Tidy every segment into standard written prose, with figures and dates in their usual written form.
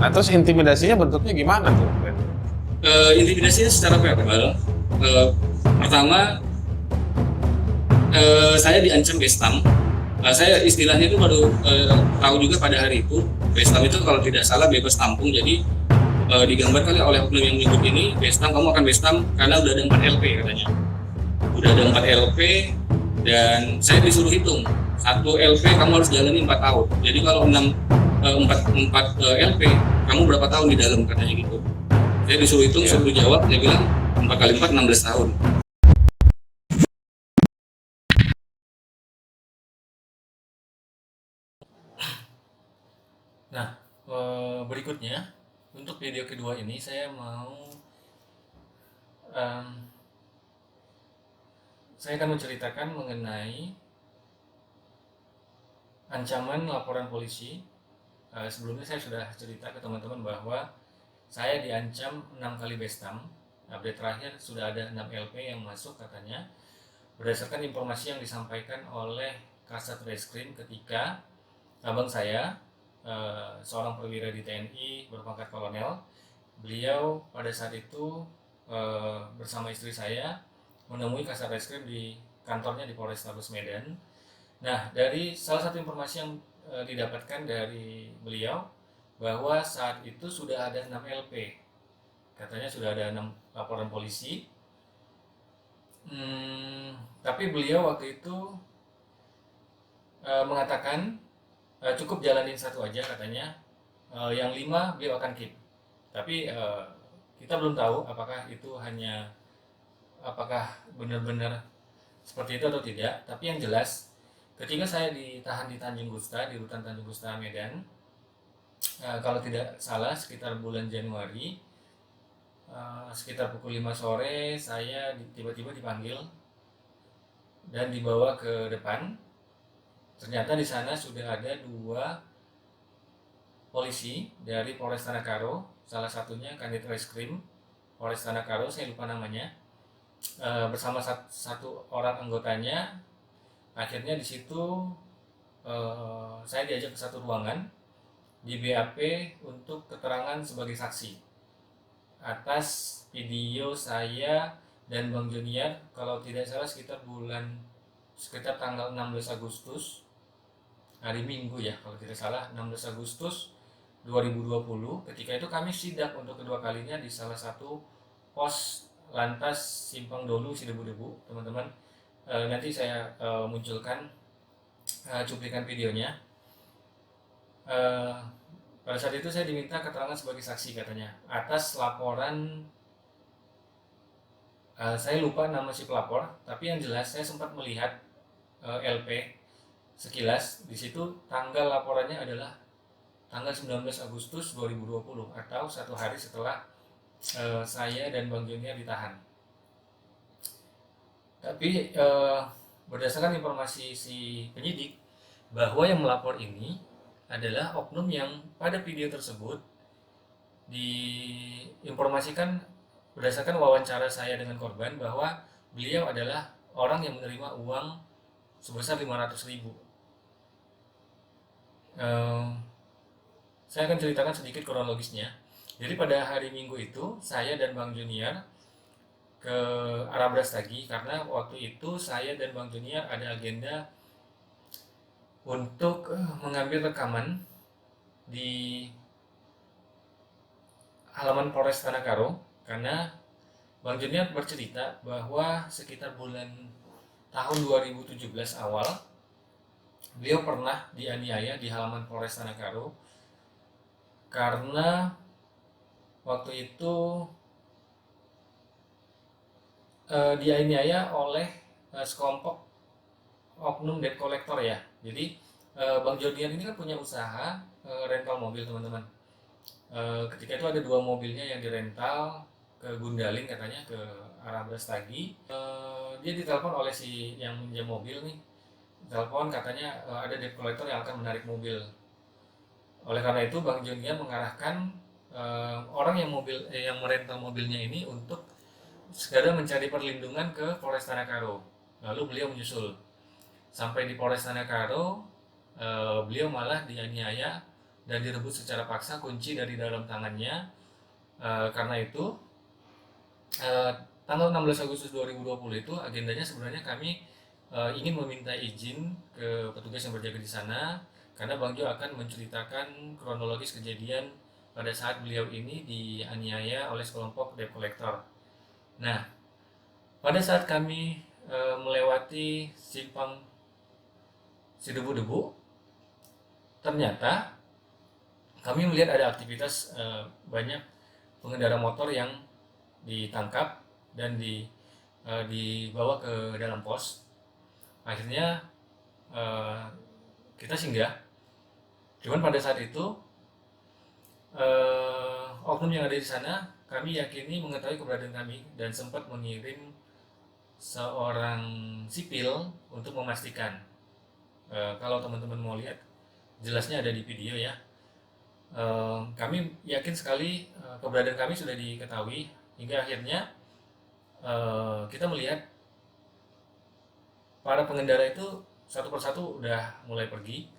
Nah, terus intimidasinya bentuknya gimana tuh? Intimidasinya secara verbal. Pertama, saya diancam bestam. Saya istilahnya itu baru tahu juga pada hari itu. Bestam itu kalau tidak salah bebas tampung. Jadi digambarkan oleh oknum yang menyebut ini, bestam, kamu akan bestam karena udah ada 4 LP katanya. Udah ada 4 LP dan saya disuruh hitung. Satu LP kamu harus jalani 4 tahun. Jadi kalau 4 LP, kamu berapa tahun di dalam katanya gitu. Saya disuruh hitung, suruh jawab, dia bilang 4 kali 4 16 tahun. Nah, berikutnya untuk video kedua ini em, saya akan menceritakan mengenai ancaman laporan polisi. Sebelumnya saya sudah cerita ke teman-teman bahwa saya diancam 6 kali bestam. Update terakhir sudah ada 6 LP yang masuk katanya berdasarkan informasi yang disampaikan oleh Kasat Reskrim ketika abang saya, seorang perwira di TNI berpangkat kolonel. Beliau pada saat itu bersama istri saya menemui Kasat Reskrim di kantornya di Polrestabes Medan. Nah, dari salah satu informasi yang didapatkan dari beliau bahwa saat itu sudah ada 6 LP. Katanya sudah ada 6 laporan polisi. Tapi beliau waktu itu mengatakan cukup jalanin satu aja katanya. Yang 5 beliau akan keep. Tapi kita belum tahu apakah benar-benar seperti itu atau tidak. Tapi yang jelas ketika saya ditahan di Tanjung Gusta, di rutan Tanjung Gusta Medan, kalau tidak salah sekitar bulan Januari, sekitar pukul 5 sore saya tiba-tiba dipanggil dan dibawa ke depan. Ternyata di sana sudah ada 2 polisi dari Polres Tanakaro, salah satunya Kanit Reskrim Polres Tanakaro, saya lupa namanya, bersama satu orang anggotanya. Akhirnya di situ saya diajak ke satu ruangan di BAP untuk keterangan sebagai saksi atas video saya dan Bang Junior, kalau tidak salah sekitar tanggal 16 Agustus, hari Minggu ya kalau tidak salah, 16 Agustus 2020. Ketika itu kami sidak untuk kedua kalinya di salah satu pos lantas Simpang Dolu Sidebu-debu, teman-teman. Nanti saya munculkan cuplikan videonya. Pada saat itu saya diminta keterangan sebagai saksi katanya atas laporan, saya lupa nama si pelapor, tapi yang jelas saya sempat melihat LP sekilas. Di situ tanggal laporannya adalah tanggal 19 Agustus 2020 atau satu hari setelah saya dan Bang Junior ditahan. Tapi berdasarkan informasi si penyidik bahwa yang melapor ini adalah oknum yang pada video tersebut diinformasikan berdasarkan wawancara saya dengan korban bahwa beliau adalah orang yang menerima uang sebesar 500.000. Saya akan ceritakan sedikit kronologisnya. Jadi pada hari Minggu itu saya dan Bang Junior ke arah Brastagi karena waktu itu saya dan Bang Junior ada agenda untuk mengambil rekaman di halaman Polres Tanakaro, karena Bang Junior bercerita bahwa sekitar bulan tahun 2017 awal beliau pernah dianiaya di halaman Polres Tanakaro karena waktu itu dianiaya oleh sekelompok oknum debt collector ya. Jadi Bang Jodian ini kan punya usaha rental mobil, teman-teman. Ketika itu ada 2 mobilnya yang dirental ke Gundaling katanya, ke arah Brastagi. Dia ditelepon oleh si yang minjam mobil nih. Telepon katanya ada debt collector yang akan menarik mobil. Oleh karena itu Bang Jodian mengarahkan orang yang merental mobilnya ini untuk segera mencari perlindungan ke Polres Tanakaro. Lalu beliau menyusul. Sampai di Polres Tanakaro, beliau malah dianiaya dan direbut secara paksa kunci dari dalam tangannya. Karena itu tanggal 16 Agustus 2020 itu agendanya sebenarnya kami ingin meminta izin ke petugas yang berjaga di sana, karena Bang Jo akan menceritakan kronologis kejadian pada saat beliau ini dianiaya oleh sekelompok debt collector. Nah, pada saat kami melewati simpang Sidebu-debu, ternyata kami melihat ada aktivitas banyak pengendara motor yang ditangkap dan dibawa ke dalam pos. Akhirnya kita singgah. Cuman pada saat itu oknum yang ada di sana kami yakini mengetahui keberadaan kami dan sempat mengirim seorang sipil untuk memastikan. Kalau teman-teman mau lihat, jelasnya ada di video ya. Kami yakin sekali keberadaan kami sudah diketahui, hingga akhirnya kita melihat para pengendara itu satu persatu udah mulai pergi.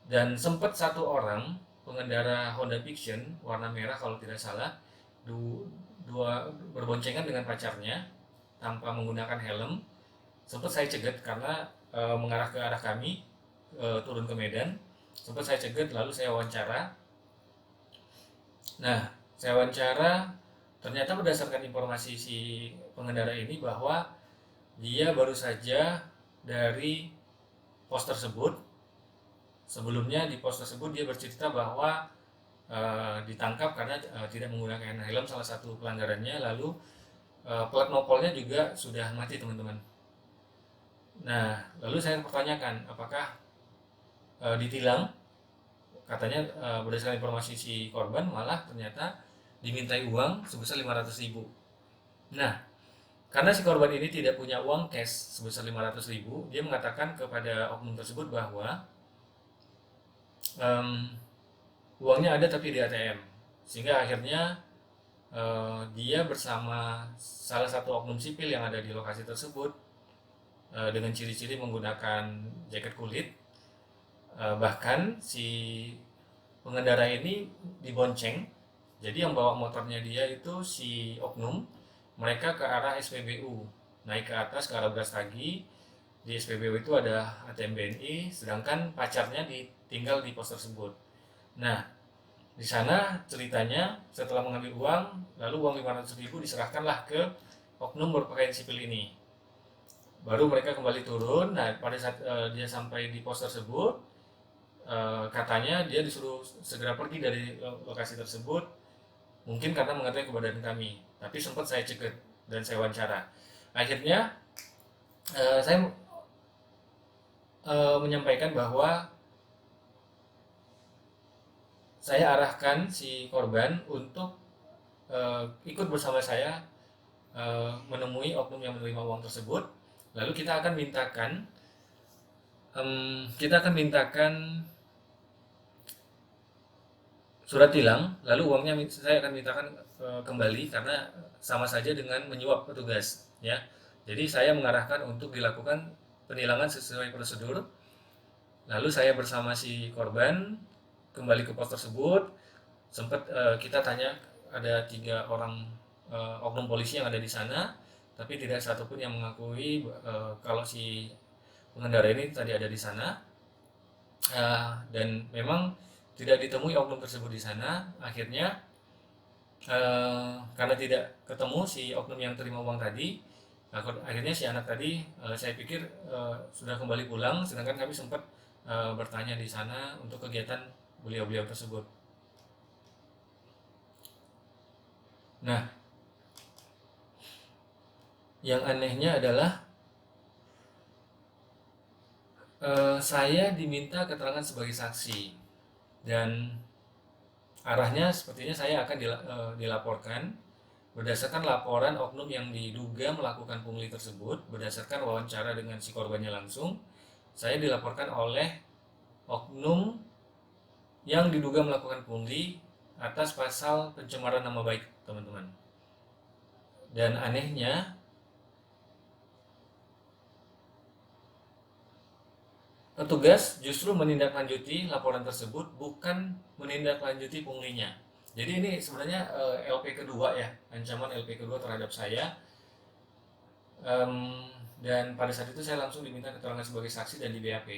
Dan sempat satu orang pengendara Honda Vision warna merah kalau tidak salah, dua berboncengan dengan pacarnya tanpa menggunakan helm. Sempat saya cegat karena mengarah ke arah kami, turun ke Medan. Sempat saya cegat, lalu saya wawancara. Nah, saya wawancara, ternyata berdasarkan informasi si pengendara ini bahwa dia baru saja dari pos tersebut. Sebelumnya di pos tersebut dia bercerita bahwa ditangkap karena tidak menggunakan helm, salah satu pelanggarannya. Lalu plat nopolnya juga sudah mati, teman-teman. Nah, lalu saya pertanyakan apakah ditilang. Katanya berdasarkan informasi si korban malah ternyata dimintai uang sebesar 500.000. Nah, karena si korban ini tidak punya uang cash sebesar 500.000, dia mengatakan kepada oknum tersebut bahwa uangnya ada tapi di ATM. Sehingga akhirnya dia bersama salah satu oknum sipil yang ada di lokasi tersebut dengan ciri-ciri menggunakan jaket kulit. Bahkan si pengendara ini dibonceng. Jadi yang bawa motornya dia itu si oknum. Mereka ke arah SPBU, naik ke atas ke arah Brastagi. Di SPBU itu ada ATM BNI, sedangkan pacarnya tinggal di pos tersebut. Nah, di sana ceritanya setelah mengambil uang, lalu uang 500.000 diserahkanlah ke oknum berpakaian sipil ini. Baru mereka kembali turun. Nah, pada saat dia sampai di pos tersebut, katanya dia disuruh segera pergi dari lokasi tersebut, mungkin karena mengetahui keberadaan kami. Tapi sempat saya cegat dan saya wawancara. Akhirnya saya menyampaikan bahwa saya arahkan si korban untuk ikut bersama saya menemui oknum yang menerima uang tersebut. Lalu kita akan mintakan surat tilang, lalu uangnya saya akan mintakan kembali karena sama saja dengan menyuap petugas, ya. Jadi saya mengarahkan untuk dilakukan penilangan sesuai prosedur. Lalu saya bersama si korban kembali ke pos tersebut. Sempat kita tanya, ada 3 orang oknum polisi yang ada di sana, tapi tidak satupun yang mengakui kalau si pengendara ini tadi ada di sana. Dan memang tidak ditemui oknum tersebut di sana. Akhirnya karena tidak ketemu si oknum yang terima uang tadi, akhirnya si anak tadi saya pikir sudah kembali pulang, sedangkan kami sempat bertanya di sana untuk kegiatan beliau-beliau tersebut. Nah, yang anehnya adalah saya diminta keterangan sebagai saksi, dan arahnya sepertinya saya akan dilaporkan berdasarkan laporan oknum yang diduga melakukan pungli tersebut. Berdasarkan wawancara dengan si korbannya langsung, saya dilaporkan oleh oknum yang diduga melakukan pungli atas pasal pencemaran nama baik, teman-teman. Dan anehnya petugas justru menindaklanjuti laporan tersebut, bukan menindaklanjuti punglinya. Jadi ini sebenarnya LP kedua ya, ancaman LP kedua terhadap saya. Dan pada saat itu saya langsung diminta keterangan sebagai saksi dan di BAP.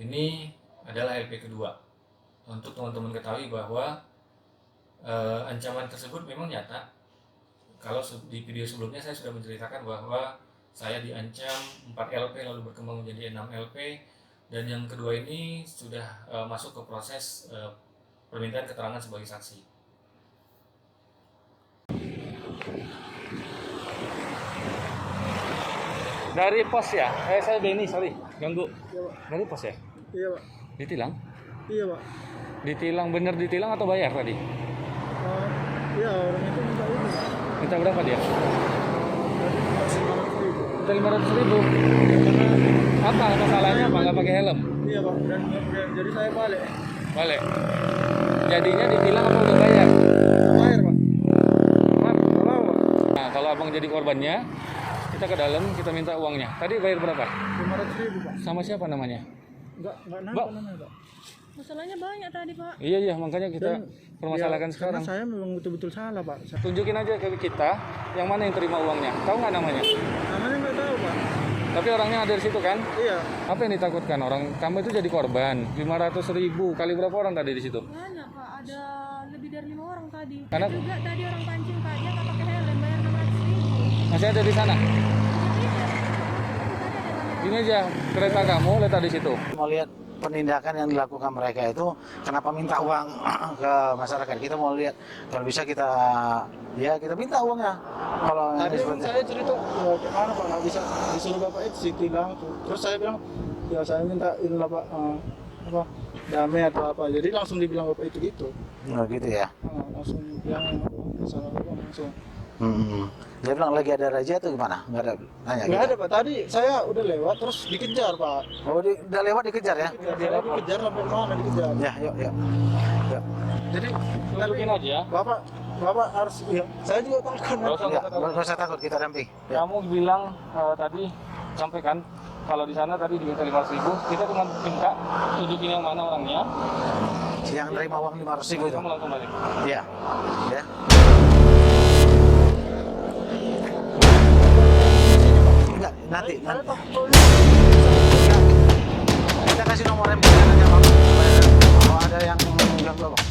Ini adalah LP kedua. Untuk teman-teman ketahui bahwa ancaman tersebut memang nyata. Kalau di video sebelumnya saya sudah menceritakan bahwa saya diancam 4 LP lalu berkembang menjadi 6 LP, dan yang kedua ini sudah masuk ke proses permintaan keterangan sebagai saksi. Dari pos ya? Saya Benny, sorry, ganggu. Iya, Pak. Dari pos ya? Iya, Pak. Ditilang? Iya, Pak. Ditilang, bener ditilang atau bayar tadi? Iya, orang itu minta ini, Pak. Minta berapa dia? Tadi minta 500.000. Minta 500.000. Apa masalahnya? Apa nggak pakai helm? Iya, Pak. Dan jadi saya balik. Balik. Jadinya ditilang apa udah bayar? Bayar, Pak. Pak. Kalau, Pak. Nah, kalau abang jadi korbannya, kita ke dalam, kita minta uangnya. Tadi bayar berapa? 500.000, Pak. Sama siapa namanya? Enggak Mbak. nambah namanya, Pak. Masalahnya banyak tadi, Pak. Iya, makanya kita Dan, permasalahkan ya, sekarang. Karena saya memang betul-betul salah, Pak. Tunjukin aja ke kita yang mana yang terima uangnya. Tahu nggak namanya? Namanya nggak tahu, Pak. Tapi orangnya ada di situ kan? Iya. Apa yang ditakutkan orang? Kamu itu jadi korban. 500.000 kali berapa orang tadi di situ? Banyak, Pak. Ada lebih dari 5 orang tadi. Karena- Ada juga tadi orang pancing, Pak. Dia nggak pakai helm, bayar 600.000. Masih ada di sana. Jadi, tadi ada kamera. Ini aja kereta kamu letak di situ. Mau lihat penindakan yang dilakukan mereka itu, kenapa minta uang ke masyarakat. Kita mau lihat kalau bisa kita minta uangnya. Kalau Tadi seperti saya cerita, ya, gimana, Pak? Nggak bisa disuruh Bapak itu tilang tuh. Terus saya bilang, ya saya minta inilah, Pak, damai atau apa. Jadi langsung dibilang Bapak itu gitu. oh, gitu ya. Langsung bilang masalah apa langsung. Dia bilang lagi ada razia atau gimana? Nggak ada nanya Nggak gitu. ada, Pak. Tadi saya udah lewat terus dikejar, Pak. Oh, udah lewat dikejar ya? Dia lagi kejar sampai mana dikejar. Ya, yuk. Jadi Tunjukin aja. Bapak harus, ya, saya juga takut. Ya, nggak usah takut, kita damping. Ya. Kamu bilang tadi sampaikan kalau di sana tadi diminta 500.000. Kita cuma minta tunjukin yang mana orangnya. Yang terima uang 500.000 itu. Kamu langsung balik. Iya. Ya. Enggak, nanti. Kita kasih nomor yang bisa aja, Bang. Kalau ada yang ganggu, Bang.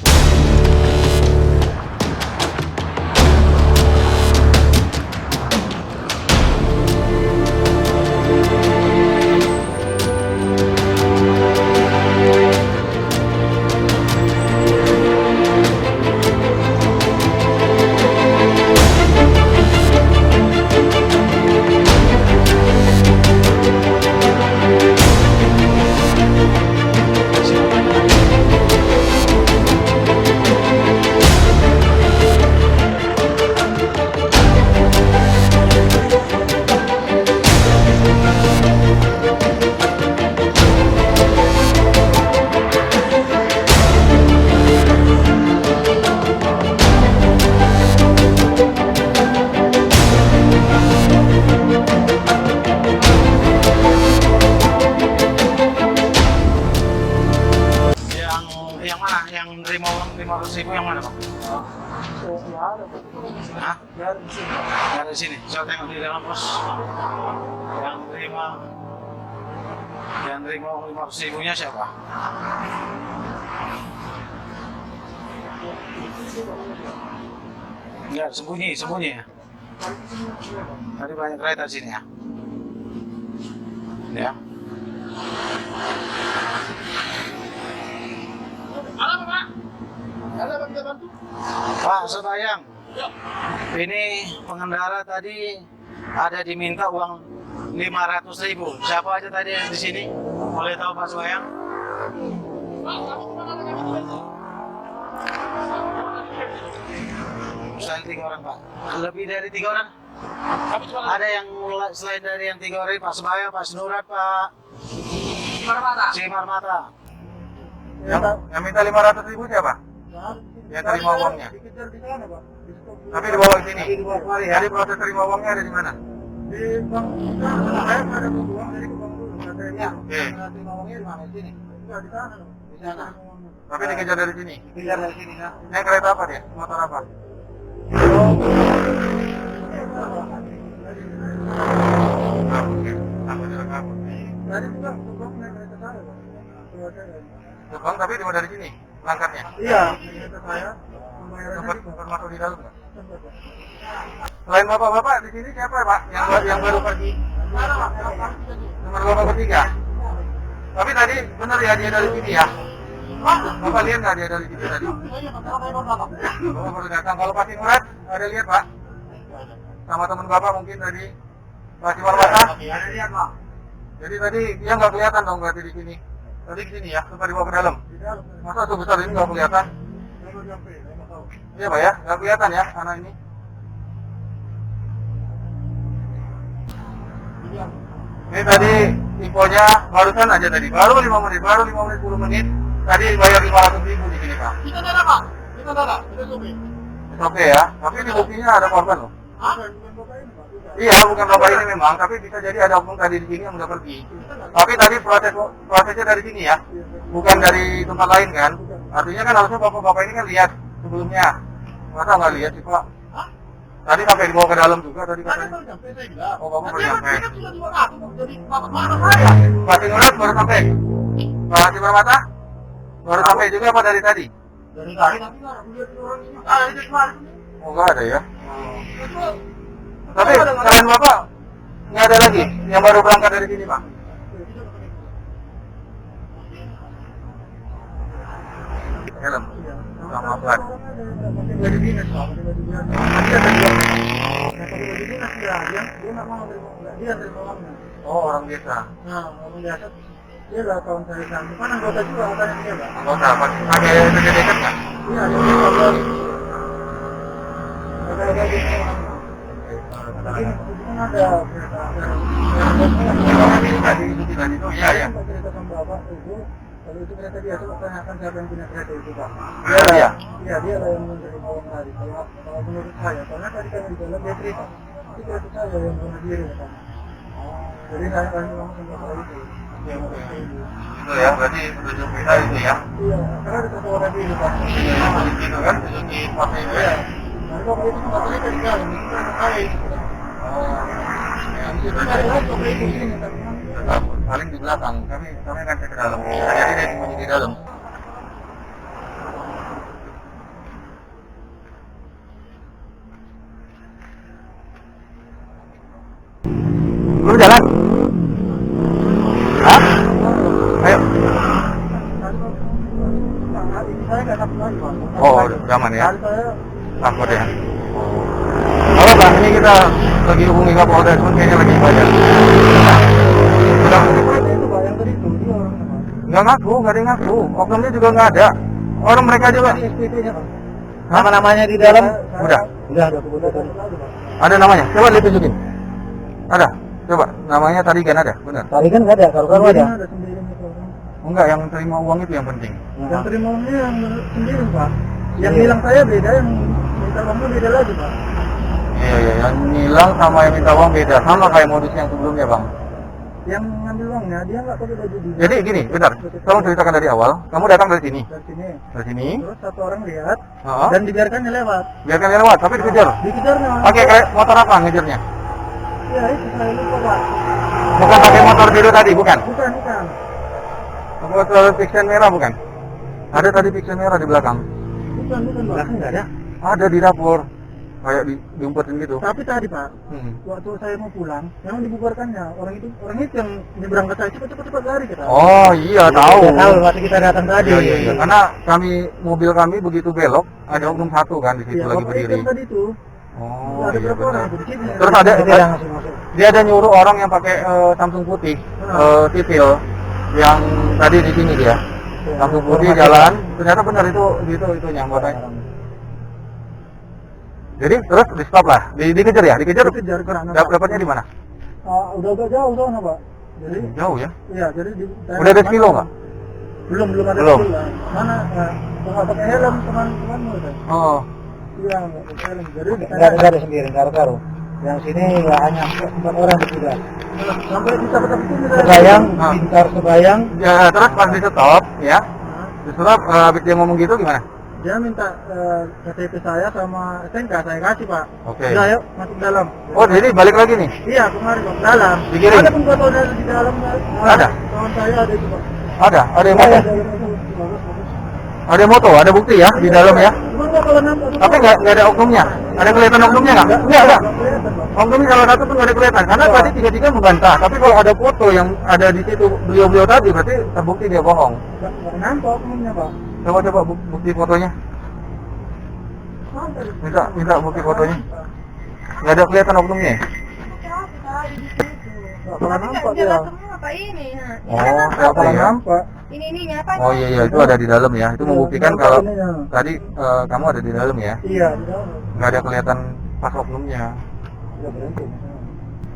Yang mana? Yang terima uang 500.000 yang mana, Bang? Oh, nggak ada, Pak. Hah? Nggak ada di sini. Nggak ada di sini. Saya tengok di dalam pos. Yang terima uang 500.000-nya siapa? Enggak, sembunyi ya. Tadi banyak kereta di sini ya. Ya. Ada, Pak, kita bantu. Pak Sebayang, ini pengendara tadi ada diminta uang 500.000. Siapa aja tadi yang di sini? Boleh tahu Pak Sebayang? Selain 3 orang, Pak. Lebih dari 3 orang? Ada yang selain dari yang 3 orang, Pak Sebayang, Pak Senurat, Pak Simarmata. Yang minta 500.000 siapa? Yang terima uangnya? Dikejar di sana, Pak. Di stop. Tapi di bawah sini. Di bawah kali ya. Jadi proses terima uangnya ada di mana? Di bank. Saya nggak ada uang dari ke bank dulu. Nggak ada dia. Oke. Terima uangnya di mana? Di sini. Enggak di sana. Di sana. Tapi dikejar dari sini. Kejar dari sini ya. Naik kereta apa dia? Motor apa? Takut direkam. Tadi juga tukang naik kereta saya, Pak. Tukang tapi di dari sini langkahnya. Iya, kereta saya. Sempat masuk di dalam nggak? Selain bapak-bapak di sini siapa Pak? Yang baru pergi? Nomor bapak ketiga. Tapi tadi benar ya dia dari sini ya? Bapak lihat nggak dia dari sini tadi? Bapak baru datang. Kalau Pak Sinurat ada lihat Pak? Sama teman bapak mungkin tadi Pak Siwarwata? Ada lihat, Pak. Jadi tadi dia nggak kelihatan dong berarti di sini. Tadi di sini ya, sempat dibawa ke dalam. Masa tuh besar ini nggak kelihatan? Iya Pak ya, nggak kelihatan ya anak ini. Ini tadi infonya barusan aja tadi, baru 5 menit 10 menit. Tadi bayar 500.000 di sini Pak. Kita ada, Pak. Kita ada. Kita sopir. Oke ya, tapi di buktinya ada korban loh. Hah? Iya, bukan bapak ini memang, tapi bisa jadi ada oknum tadi di sini yang udah pergi. Tapi tadi prosesnya dari sini ya, bukan dari tempat lain kan? Artinya kan harusnya bapak-bapak ini kan lihat sebelumnya. Masa nggak lihat sih Pak? Tadi sampai dibawa ke dalam juga tadi katanya. Oh, bapak baru sampai. Pak Sinurat baru sampai. Pak Siwarwata baru sampai juga apa dari tadi? Dari tadi tapi nggak ada lihat orang ini. Ah, itu kemarin. Oh, nggak ada ya. Tapi selain bapak nggak ada lagi yang baru berangkat dari sini Pak. Helm sama plat. Dari dinas, Pak. Dia ada dua. Nah, kalau dari dinas dia nggak mau dia terima uangnya. Oh, orang biasa. Nah, orang biasa dia lah kawan saya kan. Kan anggota juga makanya dia, Pak. Anggota pakai dekat nggak? Iya, dia anggota. Ada di tapi kan ada Tadi itu iya ya. kereta sama bapak itu kalau itu kereta dia coba tanyakan siapa yang punya kereta itu Pak. Iya. Iya dia lah yang menerima uang tadi. Kalau menurut saya, karena tadi kami di dalam dia cerita itu kereta saya yang bunuh diri Pak. Jadi saya kasih uang sama bapak itu. Itu ya, berarti petunjuk kita itu ya. Iya, karena ada satu orang diri Pak. Itu kan di pakai itu ya. Nah, bapak itu nggak boleh dari dalam, itu kan saya. Itu ada lagi bapak itu sini tapi Paling di belakang, kami akan cek ke dalam. Jadi dia sembunyi di dalam. Belum jalan? Hah? Ayo. saya nggak takut lagi Pak. Oh, udah aman ya? Hari saya Takut ya? Apa Pak, ini kita lagi hubungi Kapolda, cuman kayaknya lagi bayar. Udah. itu Pak yang tadi itu dia orangnya Pak. Nggak ngaku, nggak ada yang ngaku. Oknumnya juga nggak ada. Orang mereka juga. Di SPP-nya Pak. Nama-namanya di dalam? Udah. Udah ada kebutuhan tadi lagi Pak. Ada namanya? Coba ditunjukin. Ada? Coba. Namanya tadi kan ada? Benar? Tadi kan nggak ada, kalau ada. Ada sendiri itu orang. Enggak, yang terima uang itu yang penting. Yang terima uangnya yang sendiri Pak. Yang bilang saya beda, yang minta uangnya beda lagi Pak. Iya, yang hilang sama yang minta uang beda. Sama kayak modus yang sebelumnya Bang. Yang ngambil uangnya dia nggak pakai baju dinas. Jadi gini, bentar. Tolong ceritakan dari awal. Kamu datang dari sini. Dari sini. Dari sini. Terus satu orang lihat Heeh. dan dibiarkannya lewat. Biarkan dia lewat, tapi dikejar. Dikejarnya. Pakai kayak motor apa ngejarnya? Ya itu saya lupa Pak. Bukan pakai motor biru tadi, bukan? Bukan. Motor Vixen merah bukan? Ada tadi Vixen merah di belakang. Bukan Pak. Belakang nggak ada. Ada di dapur. Kayak diumpetin gitu. Tapi tadi Pak, Hmm. waktu saya mau pulang, memang dibubarkannya. Orang itu yang nyebrang ke saya cepat lari kita. Oh iya tahu. waktu kita datang tadi. Iya. Karena mobil kami begitu belok, ada oknum satu kan di situ Iya, lagi Bapak berdiri. itu tadi itu. Oh Ada iya berapa orang benar. itu di sini? Terus ada masuk. dia ada nyuruh orang yang pakai Samsung putih, Titil, yang tadi di sini dia. Samsung putih jalan, ternyata benar itu yang buatannya. Jadi terus di stop lah, dikejar ya, dikejar Karena dapatnya di mana? udah agak jauh sana Pak. Jadi Jauh ya? iya, jadi Udah ada kilo nggak? Belum ada Belum. kilo. Mana nggak pakai helm teman-temanmu itu. Oh, Iya, nggak pakai helm. Jadi nggak ada sendiri, nggak ada taruh. Yang sini nggak hanya 4 orang bertugas. Sampai di stop itu Sebayang, Bintar Sebayang. Ya, terus pas di stop ya. Di stop habis dia ngomong gitu gimana? Dia minta KTP saya sama STNK, saya kasih Pak. Oke. Udah yuk masuk dalam. Oh, jadi balik lagi nih. Iya kemarin Pak, dalam. Dikirim? Ada pun fotonya di dalam. Ada? Kawan saya ada itu Pak. Ada yang moto. Ada moto, ada bukti ya di dalam ya. Cuma Pak, kalau nampak. Tapi nggak ada oknumnya. Ada kelihatan oknumnya nggak? Nggak. Oknumnya kalau satu pun nggak ada kelihatan. Karena tadi tiga membantah. Tapi kalau ada foto yang ada di situ beliau tadi berarti terbukti dia bohong. Nggak nampak oknumnya Pak. Coba bukti fotonya. Minta bukti fotonya. Nggak ada kelihatan oknumnya. Ya? Nggak pernah nampak dia. Jelas semua Pak ini. Nah, Oh, Nggak apa pernah ya? nampak. ini apa? Oh iya itu ada di dalam ya. Itu membuktikan nampak kalau ininya. tadi kamu ada di dalam ya. Iya, di dalam. Nggak ada kelihatan pas oknumnya. Udah berhenti.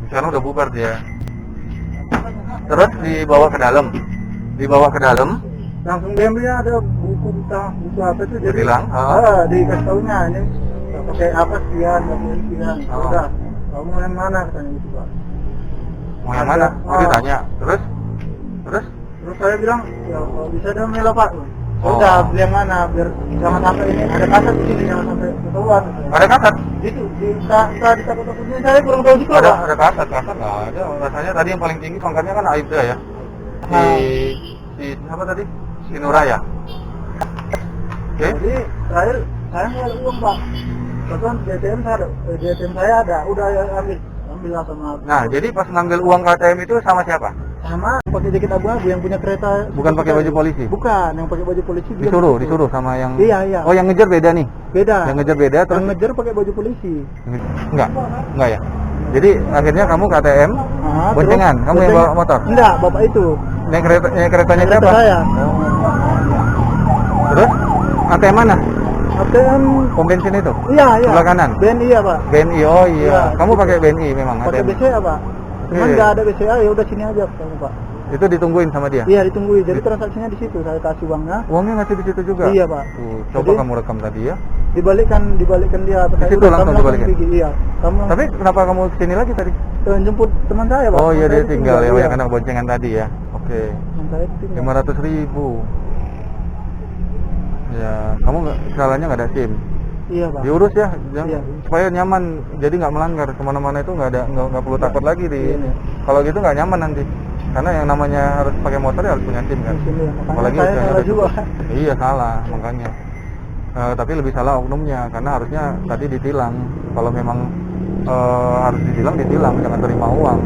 Sekarang udah bubar dia. Terus dibawa ke dalam. Langsung diambilnya ada buku apa itu jadi Bilang, dikasih taunya ini pakai apa sekian, pakai sekian. Oh. Udah, kamu yang mana katanya gitu Pak. Mau yang mana? Oh. Dia tanya. Terus? Terus saya bilang ya kalau bisa dong ya Pak. Oh. Udah beli yang mana biar jangan sampai ini ada kaset di sini jangan sampai keluar. Ada kasat? Itu di takut-takutnya saya kurang tahu juga Pak. Ada kasat nggak ada. Rasanya tadi yang paling tinggi pangkatnya kan Aibda ya. Si siapa tadi? Si Nuraya. Oke. Jadi saya nggak ada uang Pak. Kebetulan di ATM saya ada, udah ya ambil lah sama. Nah, jadi pas ngambil uang ke ATM itu sama siapa? Sama pakai jaket abu-abu yang punya kereta. Bukan pakai baju polisi? Bukan, yang pakai baju polisi. dia Disuruh sama yang... Iya. Oh, yang ngejar beda nih? Beda. Yang ngejar beda, terus... Yang ngejar pakai baju polisi. Enggak ya? Jadi akhirnya kamu ke ATM, boncengan, kamu yang bawa motor? Enggak, bapak itu. Yang keretanya Kereta siapa? saya. Terus? ATM mana? ATM. Pom bensin itu? Iya. Sebelah kanan? BNI ya Pak. BNI, oh iya. Iya. Kamu pakai BNI memang Pakai ATM? BCA Pak. Cuman Oke. nggak ada BCA ya udah sini aja kamu Pak. Itu ditungguin sama dia? Iya ditungguin. Jadi transaksinya di situ saya kasih uangnya. Uangnya ngasih di situ juga? Iya Pak. Coba Jadi- kamu rekam tadi ya. Dibalikkan dia. Di situ langsung dibalikin? Iya. Kamu Tapi kenapa kamu kesini lagi tadi? jemput teman saya Pak. Oh iya, Teman dia saya tinggal ya, iya. yang kena boncengan tadi ya. Oke. Teman saya tinggal. 500.000. Ya, kamu salahnya nggak ada SIM. Iya Pak. Diurus ya, Iya. supaya nyaman. Jadi nggak melanggar kemana-mana itu nggak perlu takut lagi di. Iya. Kalau gitu nggak nyaman nanti. Karena yang namanya harus pakai motor ya harus punya SIM kan. Di sini. Makanya Apalagi saya udah salah ada juga. Iya salah makanya. Tapi lebih salah oknumnya karena harusnya tadi ditilang. Kalau memang harus ditilang, jangan terima uang.